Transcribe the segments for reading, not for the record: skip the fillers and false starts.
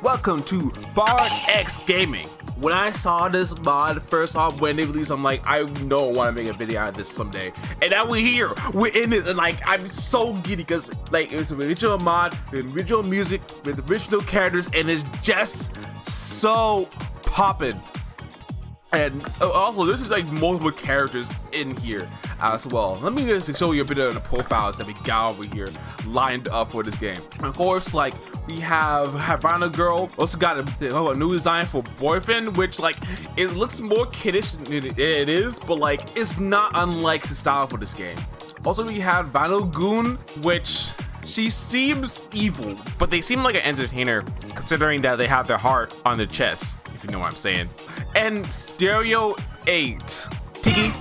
Welcome to Bard X Gaming. When I saw this mod first off when they released, I'm like, I know I want to make a video out of this someday. And now we're here, we're in it, and like I'm so giddy because like it's an original mod, with original music, with original characters, and it's just so poppin'. And also, this is like multiple characters in here as well. Let me just show you a bit of the profiles that we got over here lined up for this game. Of course, like we have Havana Girl. Also got a new design for Boyfriend, which like it looks more kiddish than it is, but like it's not unlike the style for this game. Also, we have Vinyl Goon, which she seems evil, but they seem like an entertainer considering that they have their heart on their chest, if you know what I'm saying. And Stereo 8. Tiki.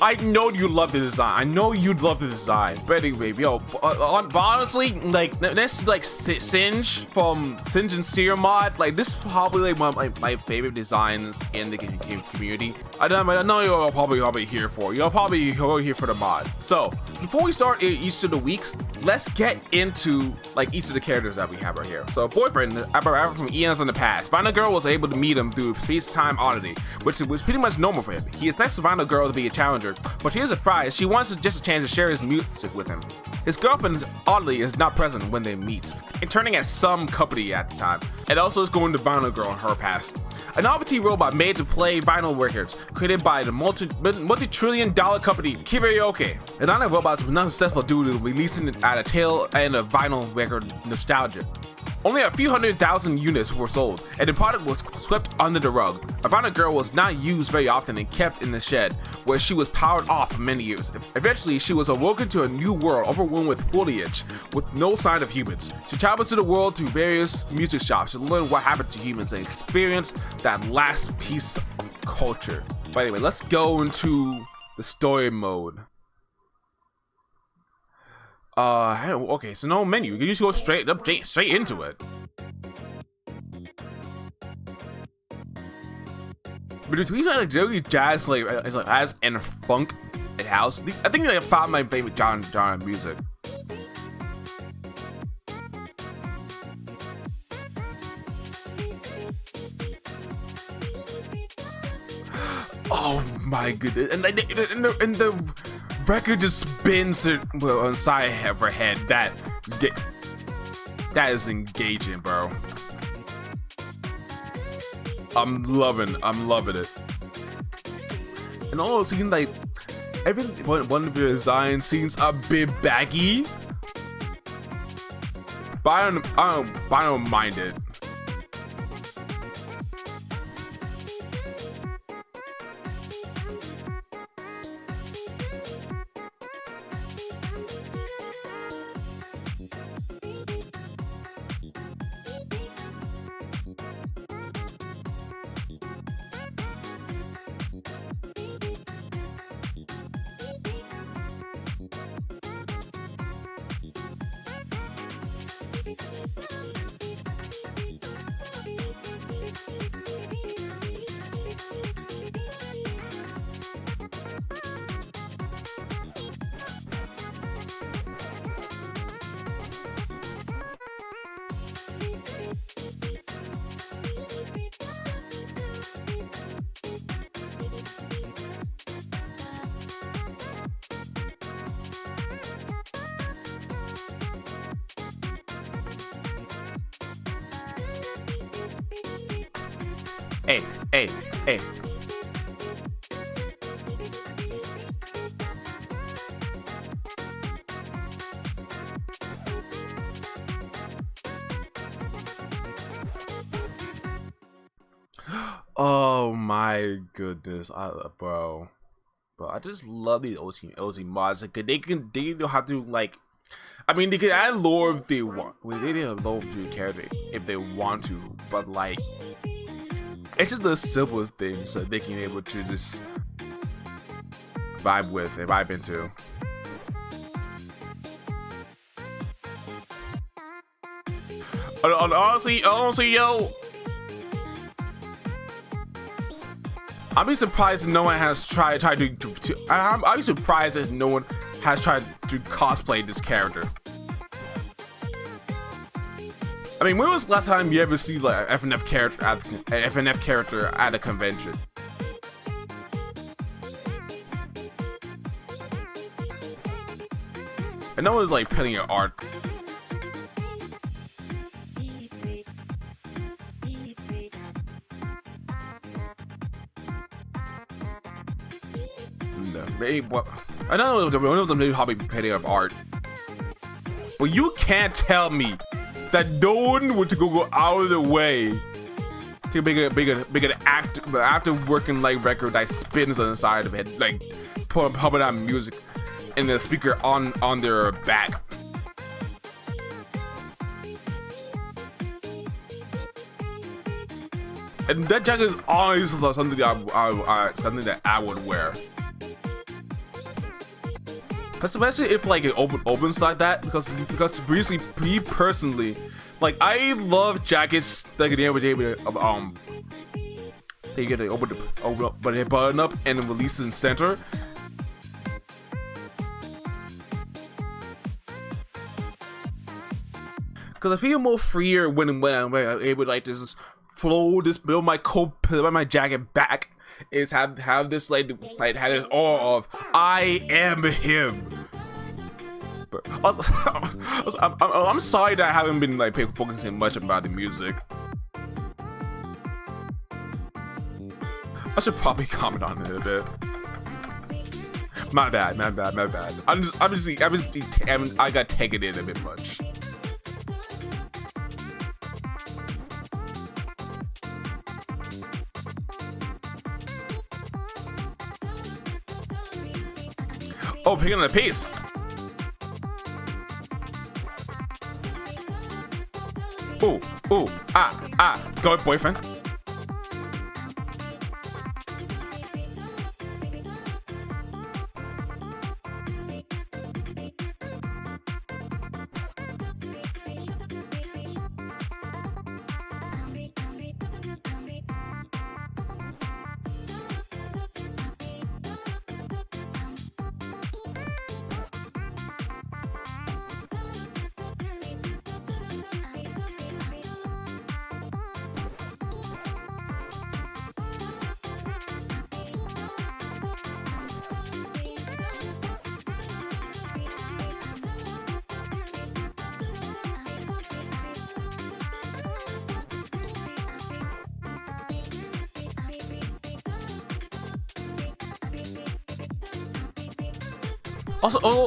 I know you love the design. I know you'd love the design. But anyway, yo, honestly, like this like Singe from Singe and Seer mod. Like this is probably like one of my favorite designs in the community. I know you're probably here for. You're probably here for the mod. So before we start each of the weeks, let's get into like each of the characters that we have right here. So Boyfriend, ever from eons in the past. Vinyl Girl was able to meet him through space-time oddity, which was pretty much normal for him. He expects Vinyl Girl to be a challenger, but here's a surprise, she wants just a chance to share his music with him. His girlfriend, oddly, is not present when they meet, interning at some company at the time, and also is going to Vinyl Girl in her past. A novelty robot made to play vinyl records, created by the multi-trillion-dollar company Karaoke. The Vinyl robots was not successful due to releasing it at a tail end of vinyl record nostalgia. Only a few 100,000 units were sold, and the product was swept under the rug. A Vinyl Girl was not used very often and kept in the shed, where she was powered off for many years. Eventually, she was awoken to a new world overrun with foliage, with no sign of humans. She traveled to the world through various music shops to learn what happened to humans and experience that last piece of culture. But anyway, let's go into the story mode. Okay, so no menu. You can just go straight into it. But between like really jazz, like jazz and funk and house, I think I found my favorite genre of music. Oh my goodness! And the record just spins inside of her head. That is engaging, bro. I'm loving it. And also, seems like one of the design seems a bit baggy, but I don't mind it. Hey. Oh my goodness, bro. I just love these OC mods. Like, they don't have to like. I mean, they can add lore if they want. Well, they didn't have lore to the character if they want to, but like, It's just the simplest things that they can be able to just vibe with and vibe into. Honestly, yo, I'd be surprised if no one has tried to I'd be surprised if no one has tried to cosplay this character. I mean, when was the last time you ever see like an FNF character at a convention? And no one's like putting your art. Maybe what? I know one of them maybe probably painting of art, but you can't tell me that no one would to go out of the way to make an act after working like record that spins on the side of it, like pumping out music and the speaker on their back. And that jacket is always something that I would wear. Especially if like it opens like that, because basically me personally, like I love jackets that can be able to they get to open up, but they button up and release in center. Because I feel more freer when I'm able to like just build my jacket back. Is have this like have this aura of I am him. But also, I'm sorry that I haven't been like focusing much about the music. I should probably comment on it a bit. My bad. I got taken in a bit much. Oh, picking up the pace. Ooh, go boyfriend.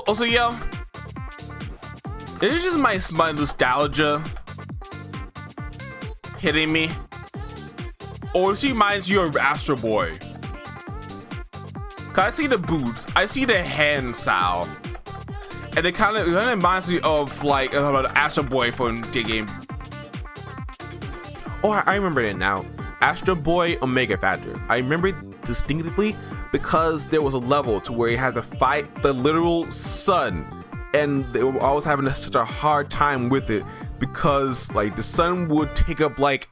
Also, yo, it is just my nostalgia hitting me, or she reminds you of Astro Boy. Cause I see the boots, I see the hand style, and it kind of reminds me of like Astro Boy from the game. Oh, I remember it now. Astro Boy Omega Factor. I remember it distinctively because there was a level to where you had to fight the literal sun, and they were always having such a hard time with it because like the sun would take up like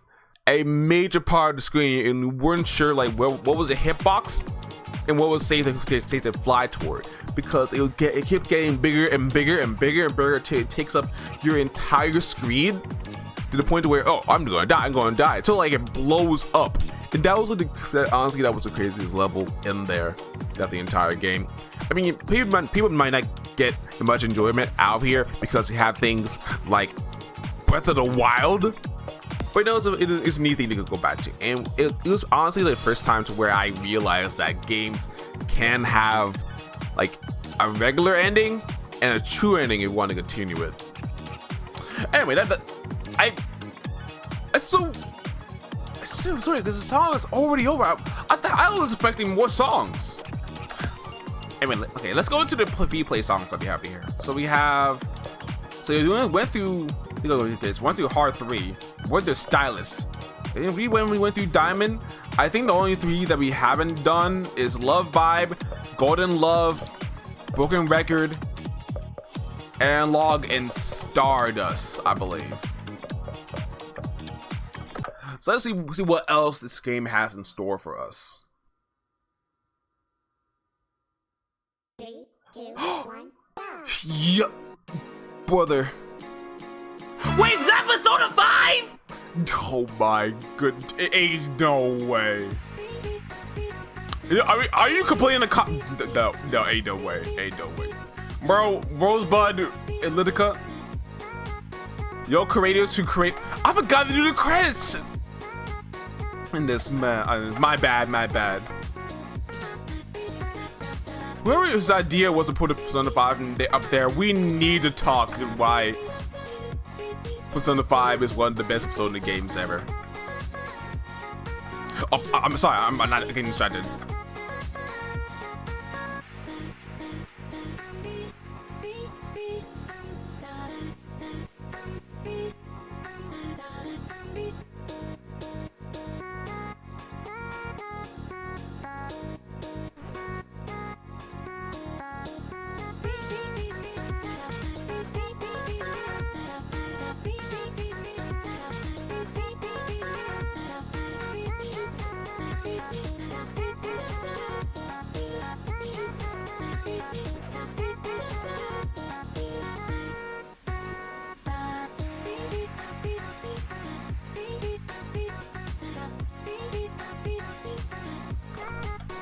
a major part of the screen, and we weren't sure like what was a hitbox and what was safe to fly toward, because it kept getting bigger and bigger and bigger and bigger till it takes up your entire screen to the point to where, oh, I'm gonna die until like it blows up. And that was honestly that was the craziest level in there, that the entire game. I mean, people might not get much enjoyment out of here because you have things like Breath of the Wild, but no, it's a neat thing to go back to. And it was honestly the first time to where I realized that games can have like a regular ending and a true ending if you want to continue it. Anyway, it's so sorry because the song is already over. I was expecting more songs. Anyway, okay, let's go into the V-Play songs that we have here. So we went through Hard 3, went through Stylus, And when we went through Diamond, I think the only 3 that we haven't done is Love Vibe, Golden Love, Broken Record, Analog, and Stardust, I believe. So let's see what else this game has in store for us. 3, 2, 1, go! Yup, brother. Wait, is that Persona 5? Oh my goodness, ain't no way. Are you complaining? No, ain't no way, ain't no way. Bro, Rosebud and Lidica. Yo, creators who create. I forgot to do the credits. In this, man, my bad. Whoever's idea was to put a Persona 5 up there, we need to talk why Persona 5 is one of the best Persona games ever. Oh, I'm sorry, I'm not getting distracted.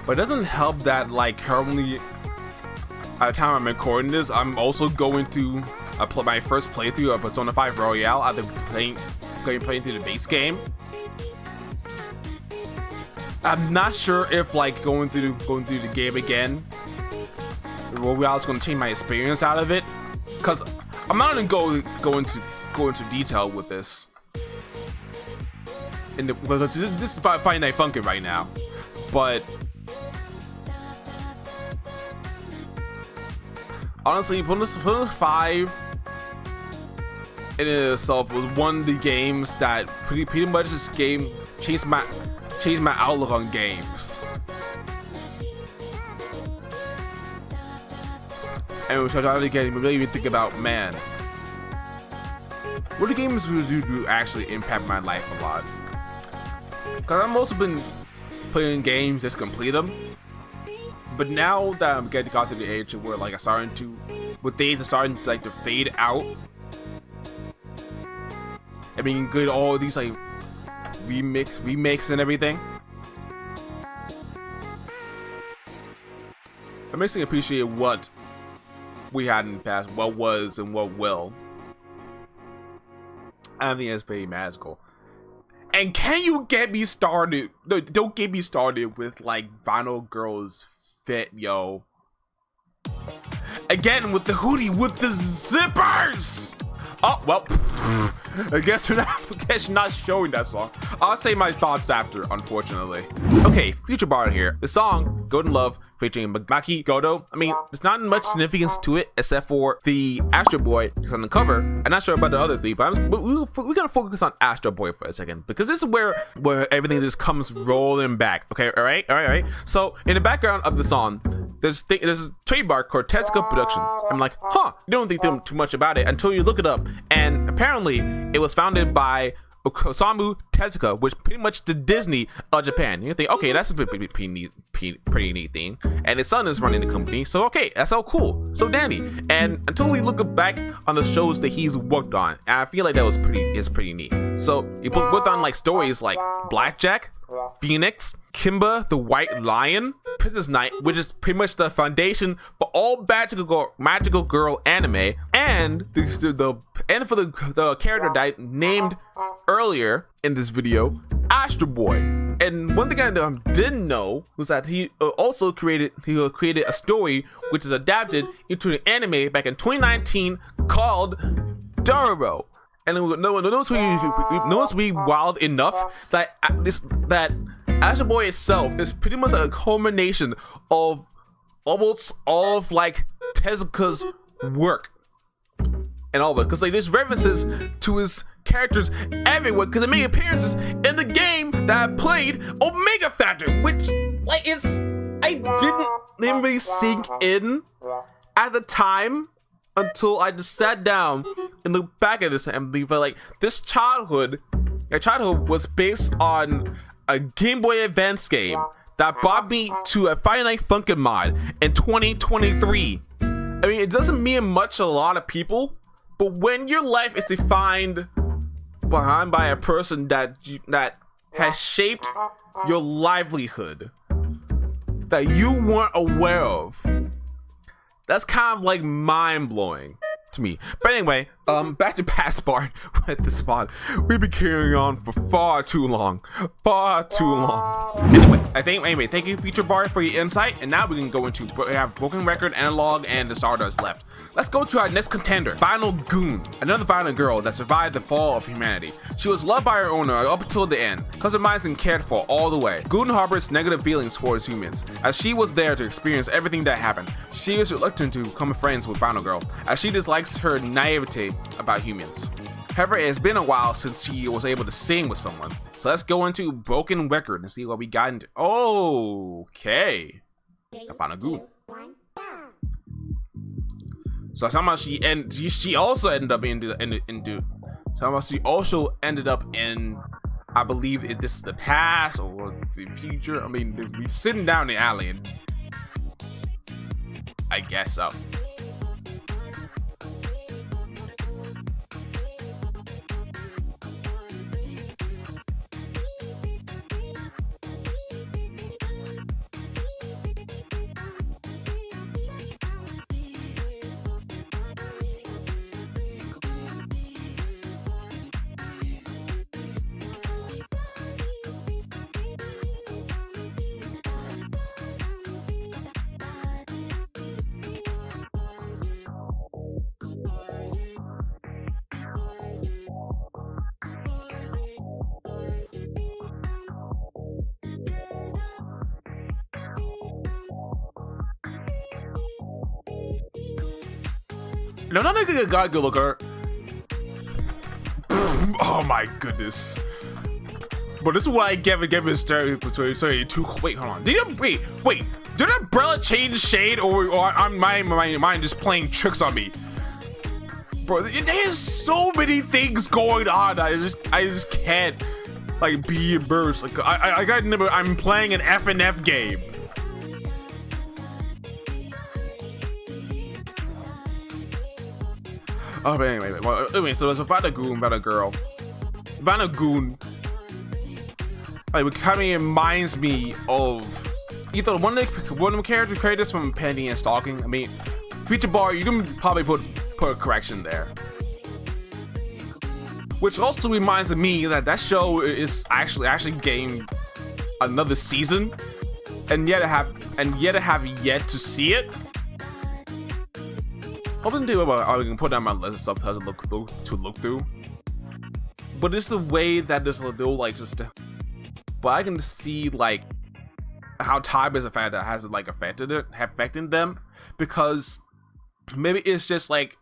But it doesn't help that, like, currently at the time I'm recording this, I'm also going to my first playthrough of Persona 5 Royale after playing through the base game. I'm not sure if, like, going through the game again, Royale is going to change my experience out of it, because I'm not going to go into detail with this. Because this is about Friday Night Funkin' right now, but honestly, Persona 5 in itself was one of the games that pretty much this game changed my outlook on games. And which I started getting really even think about, man, what do games do actually impact my life a lot? Because I've also been playing games just complete them. But now that I'm got to the age where, like, days are starting to, like, to fade out. I mean, good, all these, like, remakes and everything. It makes me appreciate what we had in the past, what was and what will. I think it's very magical. And can you get me started? No, don't get me started with, like, Vinyl Girls Fit, yo. Again with the hoodie with the zippers. Oh well, I guess you're not showing that song. I'll say my thoughts after, unfortunately. Okay, future bar here. The song Golden Love featuring Maki Goto. I mean, there's not much significance to it except for the Astro Boy is on the cover. I'm not sure about the other 3, but we're gonna focus on Astro Boy for a second because this is where everything just comes rolling back. Okay, all right. So in the background of the song, there's a trademark called Tezuka Productions. I'm like, huh? You don't think too much about it until you look it up, and apparently it was founded by Osamu Tezuka, which pretty much the Disney of Japan. You think, okay, that's a pretty neat thing. And his son is running the company, so okay, that's so cool, so dandy. And until we look back on the shows that he's worked on, I feel like that was pretty neat. So he worked on like stories like Blackjack, Phoenix, Kimba the White Lion, Princess Knight, which is pretty much the foundation for all magical girl anime, and for the character that I named earlier in this video, Astro Boy. And one thing I didn't know was that he also created a story which is adapted into an anime back in 2019 called Dororo. And no one knows we wild enough that Astro Boy itself is pretty much a culmination of almost all of like Tezuka's work and all of it, because like there's references to his characters everywhere because they make appearances in the game that I played, Omega Factor, which like I didn't really sink in at the time until I just sat down and looked back at this and believe like this childhood was based on a Game Boy Advance game that brought me to a Friday Night Funkin' mod in 2023. I mean, it doesn't mean much to a lot of people, but when your life is defined by a person that has shaped your livelihood that you weren't aware of, that's kind of like mind-blowing to me. But anyway, back to past Bart at this spot. We've been carrying on for far too long. Anyway, thank you, Future Bart, for your insight. And now we can go into, we have Broken Record, Analog, and the Stardust left. Let's go to our next contender, Final Goon, another violent girl that survived the fall of humanity. She was loved by her owner up until the end, customized and cared for all the way. Goon harbors negative feelings towards humans, as she was there to experience everything that happened. She is reluctant to become friends with Final Girl, as she dislikes her naivete about humans. However, it has been a while since she was able to sing with someone. So let's go into Broken Record and see what we got into. Okay. I found a Goon. So somehow she also ended up she also ended up in, I believe this is the past or the future. I mean, we're sitting down in the alley and I guess so. No, not a good guy, good looker. Oh my goodness. But this is what I gave it sorry, too. Wait, hold on. Wait. Did Umbrella change shade or my mind just playing tricks on me? Bro, there's so many things going on. I just can't like be immersed. Like I gotta remember I'm playing an FNF game. Oh, but anyway, so it's about a Goon, about a girl. About a Goon. Like, it kind of reminds me of either one of the character creators from Panty and Stalking. I mean, Future Bar, you can probably put a correction there. Which also reminds me that show is actually getting another season, and yet have yet to see it. Hoping I can put down my list of stuff to look through. But it's a way that there's a little like but I can see like how time is a factor that has like affected them, because maybe it's just like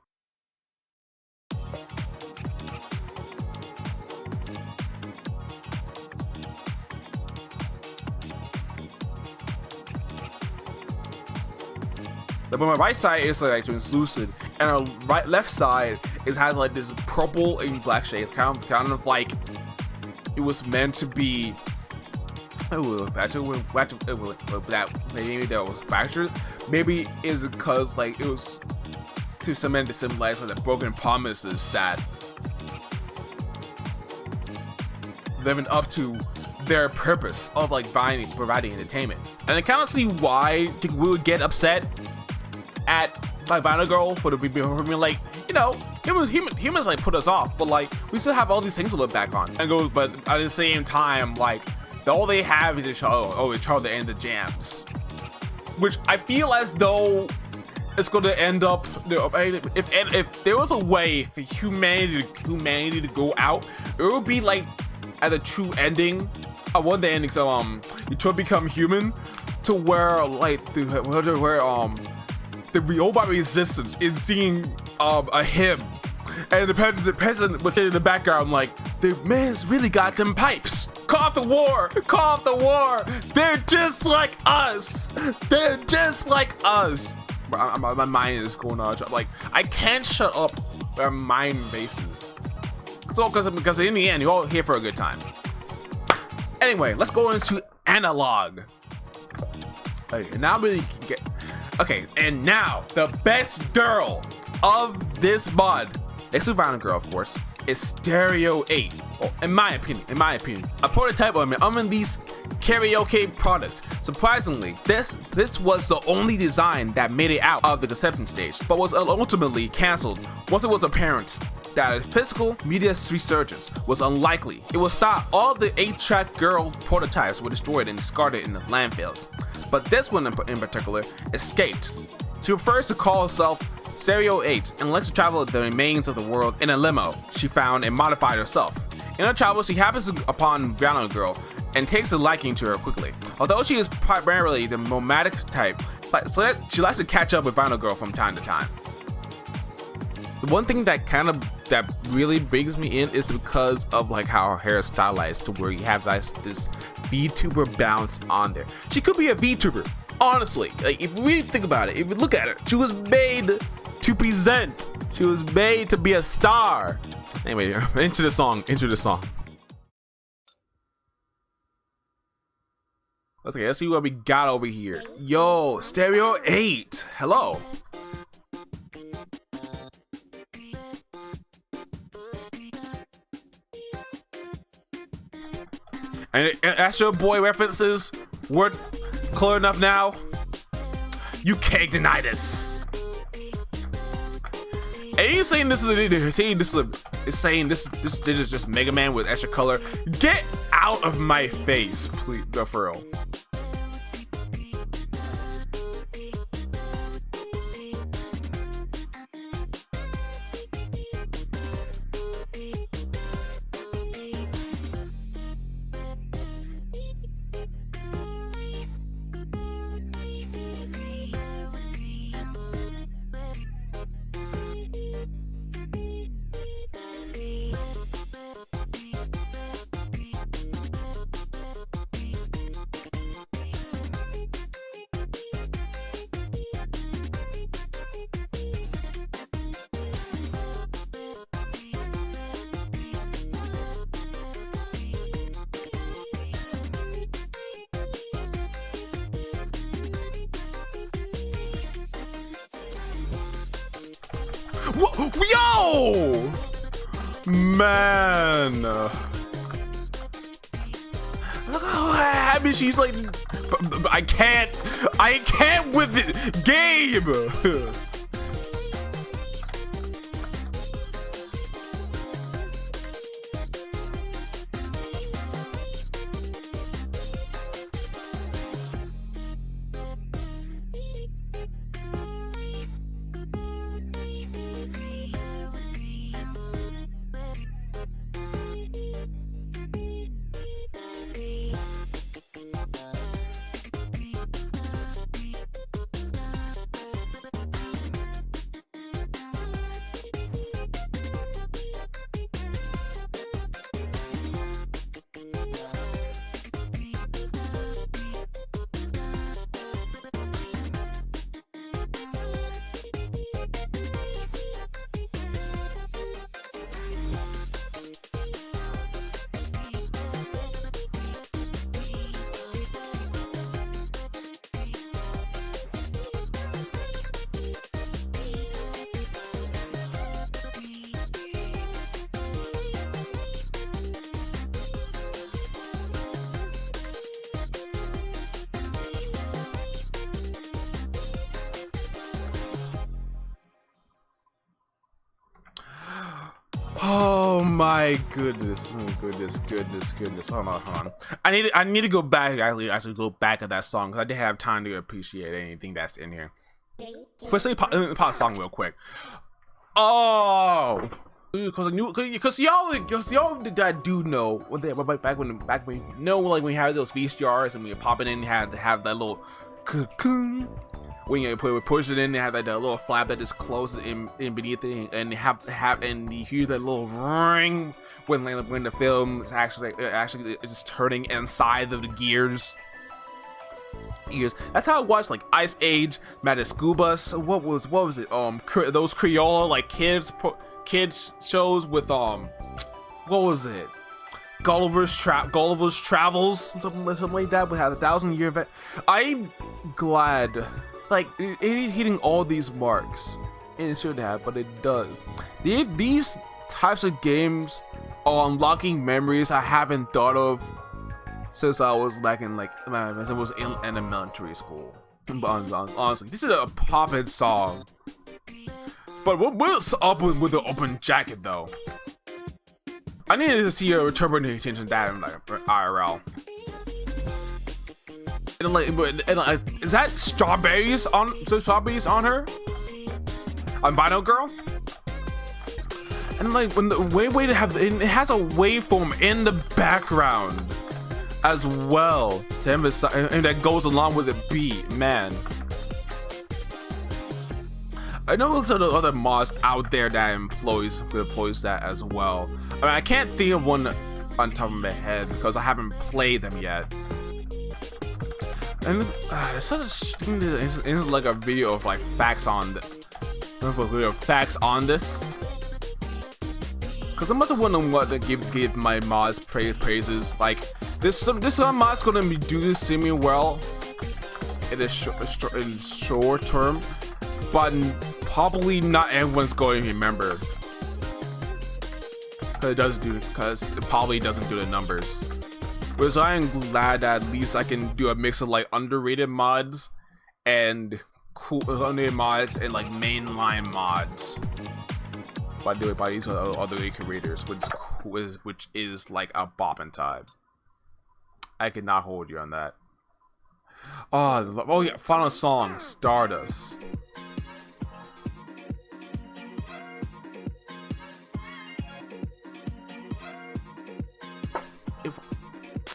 but my right side is like translucent, and our left side has like this purple and black shade, kind of like it was meant to be. Maybe that was factored. Maybe it's because like it was to cement to symbolize like the broken promises that living up to their purpose of like providing entertainment. And I kind of see why we would get upset at like Vinyl Girl for being like, you know, humans like put us off, but like we still have all these things to look back on. And goes, but at the same time, like all they have is each other and the jams, which I feel as though it's going to end up. If there was a way for humanity to go out, it would be like at a true ending. I want the ending, so you try to become human, to where like the robot resistance is seeing a him And the peasant was sitting in the background like, the man's really got them pipes. Call off the war. Call off the war. They're just like us. They're just like us. My mind is going on. Like, I can't shut up our mind bases. So, because in the end, you're all here for a good time. Anyway, let's go into analog. Okay, now we can get. Okay, and now the best girl of this mod, next to Violent Girl, of course, is Stereo 8. Well, in my opinion, a prototype of an unreleased karaoke product. Surprisingly, this was the only design that made it out of the conception stage, but was ultimately cancelled once it was apparent that a physical media resurgence was unlikely. It was thought all the 8-track girl prototypes were destroyed and discarded in the landfills, but this one in particular escaped. She prefers to call herself Stereo 8 and likes to travel the remains of the world in a limo she found and modified herself. In her travels, she happens upon Violent Girl and takes a liking to her quickly. Although she is primarily the nomadic type, she likes to catch up with Violent Girl from time to time. The one thing that really brings me in is because of like how her hair is stylized to where you have this VTuber bounce on there. She could be a VTuber, honestly. Like, if we think about it, if we look at her, she was made to present. She was made to be a star. Anyway, into the song. Okay, let's see what we got over here. Yo, Stereo 8. Hello. And Astro Boy references weren't clear enough now. You can't deny this. And you saying this is just Mega Man with extra color? Get out of my face, please, for real. Yo! Man! Look how happy she's like. I can't with it. Gabe! Oh my goodness. Hold on. I need to go back actually go back at that song because I didn't have time to appreciate anything that's in here. First, let me pause the song real quick. Oh, because y'all that do know back when like when we had those VCRs and we were popping in and had to have that little when you push it in, they have like that little flap that just closes in beneath it, and and you hear that little ring when the film is actually just turning inside of the gears. That's how I watched like Ice Age, Magic School Bus. What was it? Those Creole like kids shows with what was it? Gulliver's Travels, something like that. We had 1,000-year event. I'm glad, like, it hitting all these marks. It should have, but it does. These types of games are unlocking memories I haven't thought of since I was back in like as I was in elementary school. But honestly, this is a poppin' song. But what's up with the open jacket though? I needed to see a interpretation of that in like IRL. And like, is that strawberries on her? On Vinyl Girl? And like when the way to have it has a waveform in the background as well to emphasize, and that goes along with the beat, man. I know there's other mods out there that employs that as well. I mean, I can't think of one on top of my head because I haven't played them yet. And it's such a thing. It's like a video of like facts on this. Because I must have wondering what to give my mods praises. Like this mod's gonna be doing semi well in the short term, but probably not everyone's going to remember. Because it probably doesn't do the numbers. But so I am glad that at least I can do a mix of like underrated mods and cool underrated mods and like mainline mods. By these other creators, which is like a bopping time. I cannot hold you on that. Oh yeah, final song, Stardust.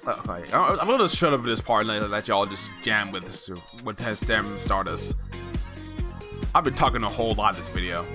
Okay, I'm gonna shut up for this part and let y'all just jam with this, with them Stardust. I've been talking a whole lot in this video.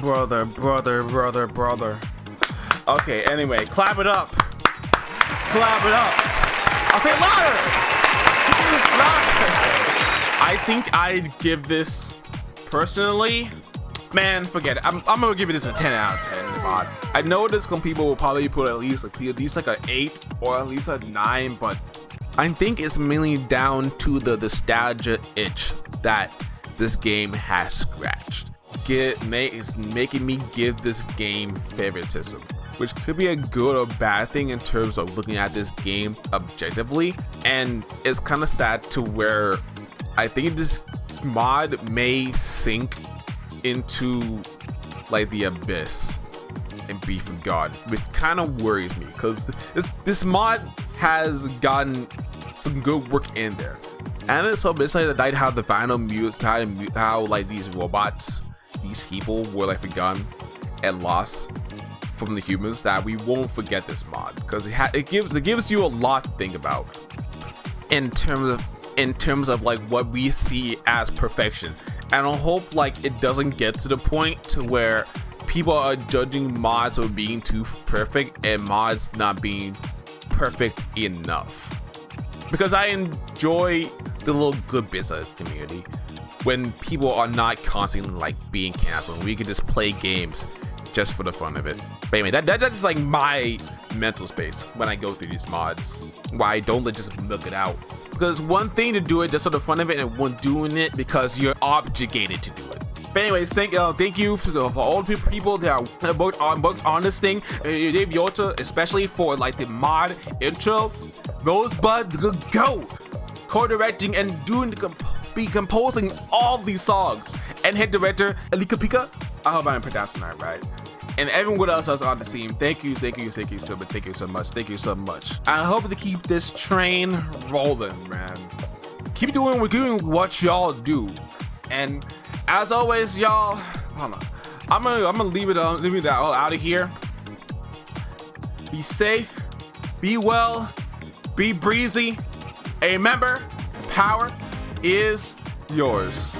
Brother. Okay, anyway, clap it up. Clap it up. I'll say louder. I think I'd give this, personally, man, forget it. I'm gonna give it this a 10 out of 10 mod. I know this some people will probably put at least like an 8 or at least a 9, but I think it's mainly down to the nostalgia itch that this game has scratched. It's making me give this game favoritism, which could be a good or bad thing in terms of looking at this game objectively. And it's kind of sad to where I think this mod may sink into like the abyss and be forgotten, which kind of worries me because this mod has gotten some good work in there. And it's so basically that how the final music, how like these robots, these people were like forgotten and lost from the humans, that we won't forget this mod because it gives you a lot to think about in terms of like what we see as perfection. And I hope like it doesn't get to the point to where people are judging mods for being too perfect and mods not being perfect enough, because I enjoy the little good bits of the community when people are not constantly like being canceled. We can just play games just for the fun of it. But anyway, that's just like my mental space when I go through these mods, why I don't just look it out. Because one thing to do it just for the fun of it, and one doing it because you're obligated to do it. But anyways, thank you for all the people that are worked on this thing. Dave Yota, especially for like the mod intro. Rosebud, go co-directing and be composing all these songs, and head director Elika Pika. I hope I'm pronouncing that right. And everyone else that's on the team, thank you so much. I hope to keep this train rolling, man. Keep doing what y'all do. And as always, y'all, hold on. I'm gonna leave it all out of here. Be safe, be well, be breezy. And remember, power is yours.